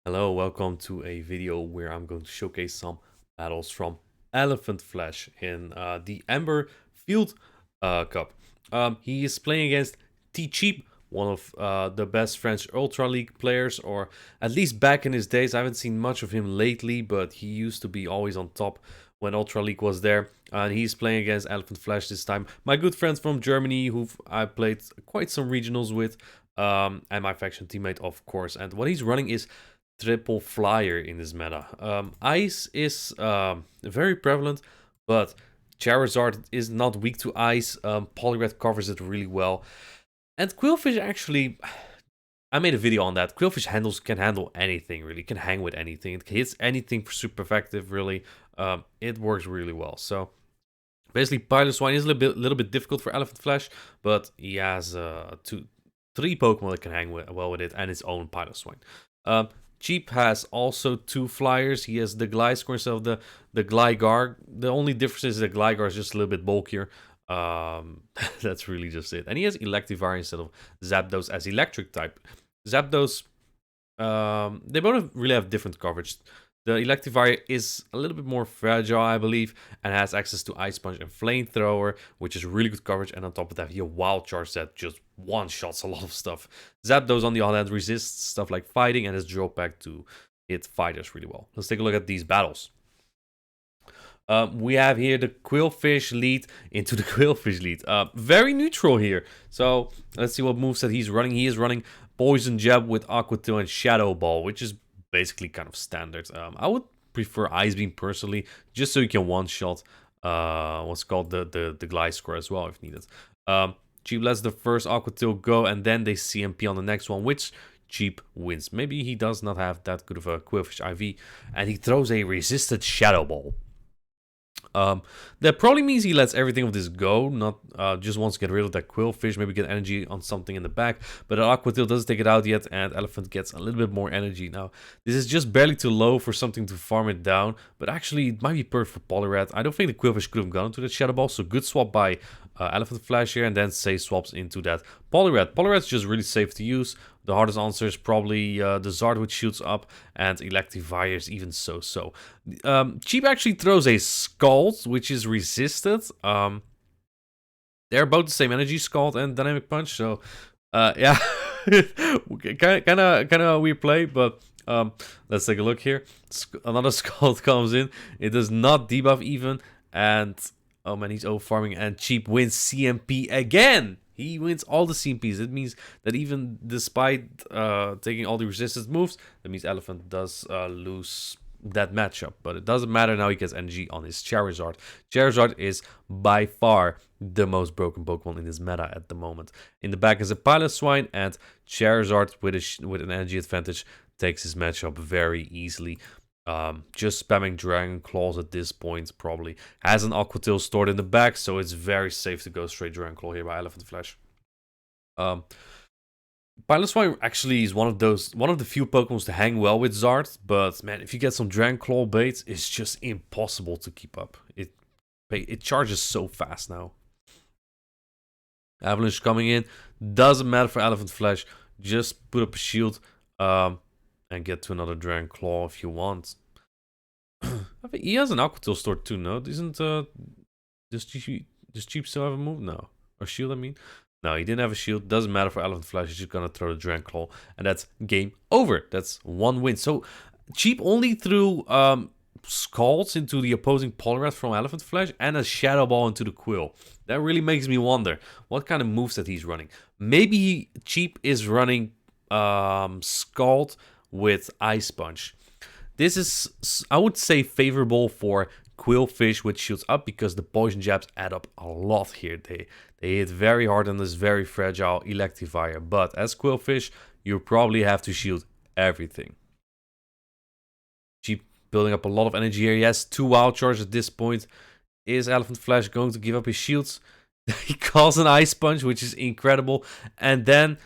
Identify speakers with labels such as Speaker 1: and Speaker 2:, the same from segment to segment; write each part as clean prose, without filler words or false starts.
Speaker 1: Hello, welcome to a video where I'm going to showcase some battles from Elephant Flash in the Amber Field Cup. He is playing against T-Cheap, one of the best French Ultra League players, or at least back in his days. I haven't seen much of him lately, but he used to be always on top when Ultra League was there. And he's playing against Elephant Flash this time. My good friends from Germany, who I played quite some regionals with, and my faction teammate, of course. And what he's running is triple flyer in this meta. Ice is very prevalent, but Charizard is not weak to ice. Poliwrath covers it really well. And Quillfish actually, I made a video on that. Quillfish can handle anything, really. It can hang with anything. It hits anything for super effective, really. It works really well. So basically, Piloswine is a little bit difficult for Elephant Flash, but he has three Pokemon that can hang well with it, and his own Piloswine. Cheap has also two flyers. He has the Gliscor instead of the Gligar. The only difference is the Gligar is just a little bit bulkier. That's really just it. And he has Electivire instead of Zapdos as electric type. Zapdos, they both really have different coverage. The Electivire is a little bit more fragile, I believe, and has access to Ice Punch and Flamethrower, which is really good coverage. And on top of that, he has Wild Charge that just one-shots a lot of stuff. Zapdos, on the other hand, resists stuff like fighting and has Drill Peck to hit fighters really well. Let's take a look at these battles. We have here the Quillfish lead into the Quillfish lead. Very neutral here. So let's see what moves that he's running. He is running Poison Jab with Aqua Tail and Shadow Ball, which is basically kind of standard. I would prefer Ice Beam personally, just so you can one-shot what's called the Gliscor as well if needed. Cheap lets the first Aqua Tail go, and then they CMP on the next one, which Cheap wins. Maybe he does not have that good of a Quillfish IV, and he throws a resisted Shadow Ball. That probably means he lets everything of this go, not just wants to get rid of that Quillfish, maybe get energy on something in the back, but Aqua Tail doesn't take it out yet, and Elephant gets a little bit more energy. Now, this is just barely too low for something to farm it down, but actually it might be perfect for Poliwrath. I don't think the Quillfish could have gone into that Shadow Ball, so good swap by Elephant Flash here, and then Say swaps into that Poliwrath. Poliwrath's just really safe to use. The hardest answer is probably the Zard, which shoots up, and Electivire is even so-so. Cheap actually throws a Scald, which is resisted. They're both the same energy, Scald and Dynamic Punch, so yeah, kind of weird play, but let's take a look here. Another Scald comes in. It does not debuff even, and oh man, he's farming, and Cheap wins CMP again. He wins all the CMPs. It means that even despite taking all the resistance moves, that means Elephant does lose that matchup. But it doesn't matter now, he gets energy on his Charizard. Charizard is by far the most broken Pokemon in this meta at the moment. In the back is a Piloswine, and Charizard with an energy advantage takes his matchup very easily. Just spamming Dragon Claws at this point probably. Has an Aqua Tail stored in the back, so it's very safe to go straight Dragon Claw here by Elephant Flash. Piloswine actually is one of the few Pokemons to hang well with Zard, but man, if you get some Dragon Claw bait, it's just impossible to keep up. It charges so fast now. Avalanche coming in, doesn't matter for Elephant Flash. Just put up a shield. And get to another Dragon Claw if you want. I think he has an Aqua Tail stored too, no? Does Cheap still have a move? No. Or shield, I mean? No, he didn't have a shield. Doesn't matter for Elephant Flash. He's just gonna throw the Dragon Claw. And that's game over. That's one win. So, Cheap only threw Scalds into the opposing Poliwrath from Elephant Flash and a Shadow Ball into the Quill. That really makes me wonder what kind of moves that he's running. Maybe Cheap is running Scald with Ice Punch. This is, I would say, favorable for Quillfish, which shoots up because the poison jabs add up a lot here. They hit very hard on this very fragile Electivire, but as Quillfish, you probably have to shield everything. Cheap building up a lot of energy here. He has two Wild Charge at this point. Is Elephant Flash going to give up his shields? He calls an Ice Punch, which is incredible, and then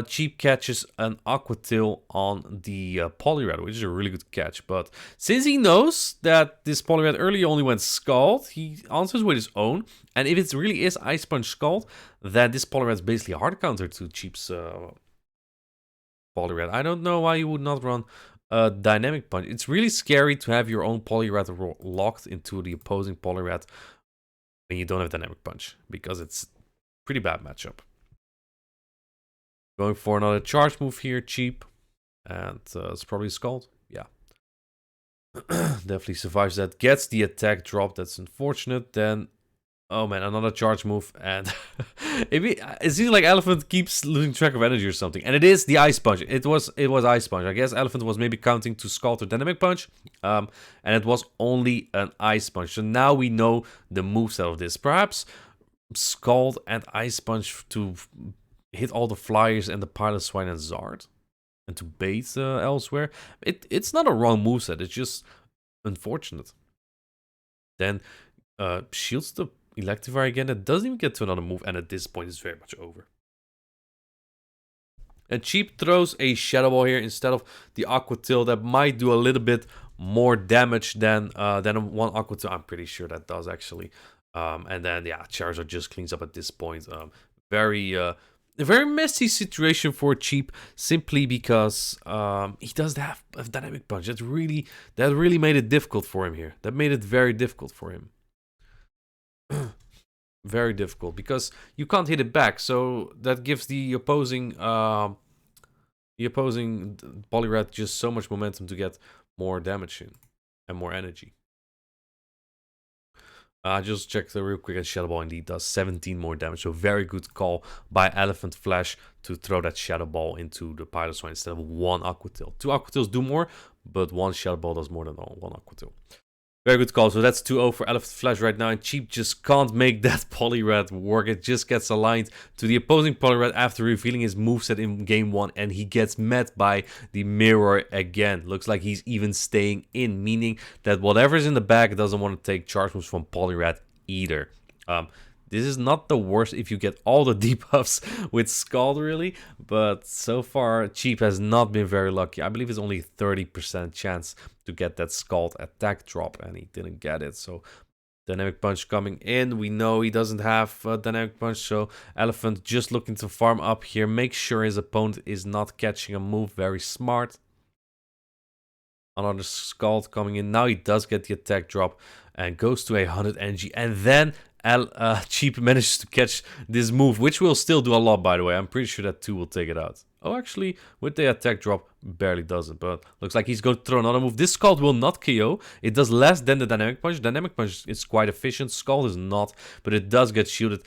Speaker 1: Cheap catches an Aqua Tail on the Poliwrath, which is a really good catch. But since he knows that this Poliwrath earlier only went Scald, he answers with his own. And if it really is Ice Punch Scald, then this Poliwrath is basically a hard counter to Cheap's Poliwrath. I don't know why you would not run Dynamic Punch. It's really scary to have your own Poliwrath locked into the opposing Poliwrath when you don't have Dynamic Punch, because it's pretty bad matchup. Going for another charge move here, cheap. And it's probably Scald. Yeah. Definitely survives that. Gets the attack drop. That's unfortunate. Then, oh man, another charge move. And it seems like Elephant keeps losing track of energy or something. And it is the Ice Punch. It was Ice Punch. I guess Elephant was maybe counting to Scald or Dynamic Punch. And it was only an Ice Punch. So now we know the moveset of this. Perhaps Scald and Ice Punch to hit all the flyers and the Pilot Swine and Zard. And to bait elsewhere. It's not a wrong moveset, it's just unfortunate. Then shields the Electivire again. It doesn't even get to another move, and at this point it's very much over. And Cheap throws a Shadow Ball here instead of the Aqua Tail. That might do a little bit more damage than one Aqua Tail. I'm pretty sure that does actually. And then yeah, Charizard just cleans up at this point. A very messy situation for Cheap, simply because he doesn't have a Dynamic Punch. That really made it difficult for him here. That made it very difficult for him. Very difficult, because you can't hit it back. So that gives the opposing Poliwrath just so much momentum to get more damage in and more energy. Just checked real quick, and Shadow Ball indeed does 17 more damage. So very good call by Elephant Flash to throw that Shadow Ball into the Pilot Swine instead of one Aqua Tail. 2 Aqua Tails do more, but one Shadow Ball does more than one Aqua Tail. Very good call. So that's 2-0 for Elephant Flash right now. And Cheap just can't make that Poliwrath work. It just gets aligned to the opposing Poliwrath after revealing his moveset in game 1. And he gets met by the mirror again. Looks like he's even staying in. Meaning that whatever's in the back doesn't want to take charge moves from Poliwrath either. This is not the worst if you get all the debuffs with Scald, really. But so far, Cheap has not been very lucky. I believe it's only 30% chance to get that Scald attack drop, and he didn't get it. So Dynamic Punch coming in. We know he doesn't have Dynamic Punch, so Elephant just looking to farm up here. Make sure his opponent is not catching a move. Very smart. Another Scald coming in. Now he does get the attack drop and goes to 100 energy. And then Cheap manages to catch this move, which will still do a lot, by the way. I'm pretty sure that 2 will take it out. Oh, actually, with the attack drop, barely does it. But looks like he's going to throw another move. This Scald will not KO. It does less than the Dynamic Punch. Dynamic Punch is quite efficient. Scald is not, but it does get shielded.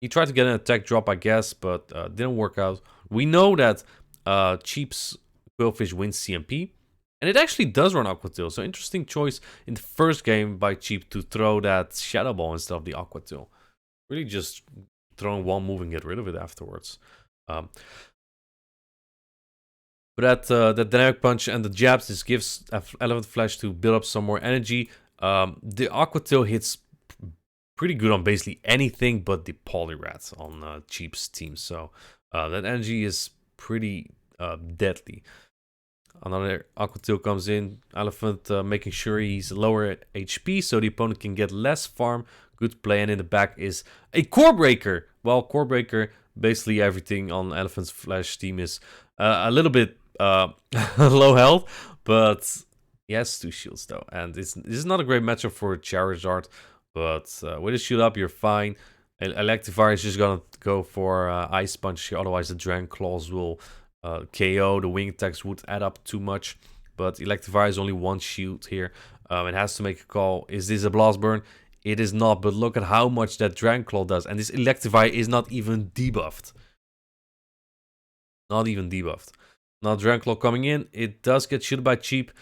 Speaker 1: He tried to get an attack drop, I guess, but didn't work out. We know that Cheap's Quillfish wins CMP. And it actually does run Aqua Tail, so interesting choice in the first game by Cheap to throw that Shadow Ball instead of the Aqua Tail. Really just throwing one move and get rid of it afterwards. But that Dynamic Punch and the jabs, this gives Elephant Flash to build up some more energy. The Aqua Tail hits pretty good on basically anything but the Poliwrath on Cheap's team, so that energy is pretty deadly. Another Aqua Tail comes in. Elephant making sure he's lower HP so the opponent can get less farm. Good play. And in the back is a Core Breaker. Well, Core Breaker, basically everything on Elephant's Flash team is a little bit low health. But he has 2 shields though. And this is not a great matchup for Charizard. But with a shield up, you're fine. Electivire is just going to go for Ice Punch here. Otherwise, the Dragon Claws will KO. The wing attacks would add up too much, but Electivire is only 1 shield here. It has to make a call. Is this a Blast Burn? It is not, but look at how much that Dragon Claw does. And this Electivire is not even debuffed. Not even debuffed. Now Dragon Claw coming in. It does get shielded by Cheap.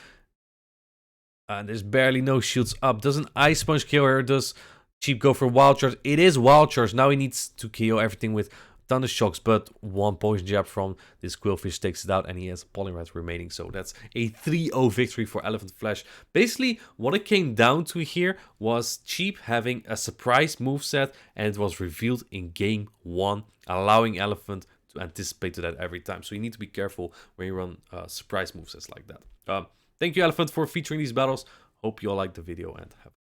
Speaker 1: And there's barely no shields up. Doesn't Ice Punch KO her? Does Cheap go for Wild Charge? It is Wild Charge. Now he needs to KO everything with Thunder Shocks, but 1 poison jab from this Quillfish takes it out, and he has Poliwrath remaining. So that's a 3-0 victory for Elephant Flash. Basically, what it came down to here was Cheap having a surprise moveset, and it was revealed in game 1, allowing Elephant to anticipate to that every time. So you need to be careful when you run surprise movesets like that. Thank you, Elephant, for featuring these battles. Hope you all liked the video, and have